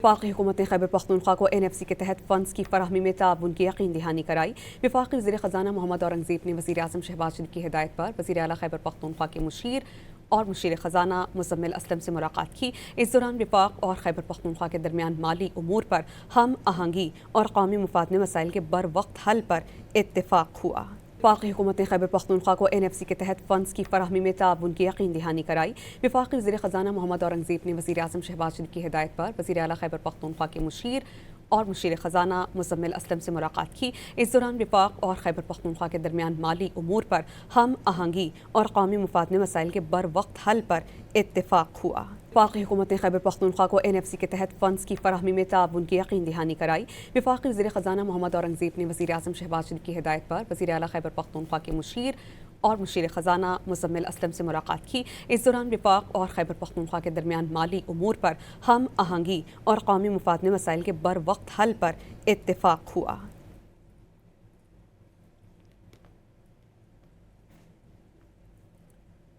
وفاقی حکومت نے خیبر پختونخوا کو NFC کے تحت فنڈز کی فراہمی میں تعاون کی یقین دہانی کرائی۔ وفاقی وزیر خزانہ محمد اورنگزیب نے وزیر اعظم شہباز شریف کی ہدایت پر وزیر اعلیٰ خیبر پختونخوا کے مشیر اور مشیر خزانہ مزمل اسلم سے ملاقات کی۔ اس دوران وفاق اور خیبر پختونخوا کے درمیان مالی امور پر ہم آہنگی اور قومی مفاد میں مسائل کے بروقت حل پر اتفاق ہوا۔ وفاقی حکومت نے خیبر پختونخوا کو NFC کے تحت فنڈز کی فراہمی میں تعاون کی یقین دہانی کرائی۔ وفاقی وزیر خزانہ محمد اورنگزیب نے وزیر اعظم شہباز شریف کی ہدایت پر وزیر اعلیٰ خیبر پختونخوا کے مشیر اور مشیر خزانہ مزمل اسلم سے ملاقات کی۔ اس دوران وفاق اور خیبر پختونخوا کے درمیان مالی امور پر ہم آہنگی اور قومی مفاد میں مسائل کے بروقت حل پر اتفاق ہوا۔ وفاقی حکومت نے خیبر پختونخوا کو NFC کے تحت فنڈز کی فراہمی میں تعاون کی یقین دہانی کرائی۔ وفاقی وزیر خزانہ محمد اورنگزیب نے وزیر اعظم شہباز شریف کی ہدایت پر وزیر اعلیٰ خیبر پختونخوا کے مشیر اور مشیر خزانہ مزمل اسلم سے ملاقات کی۔ اس دوران وفاق اور خیبر پختونخوا کے درمیان مالی امور پر ہم آہنگی اور قومی مفاد میں مسائل کے بروقت حل پر اتفاق ہوا۔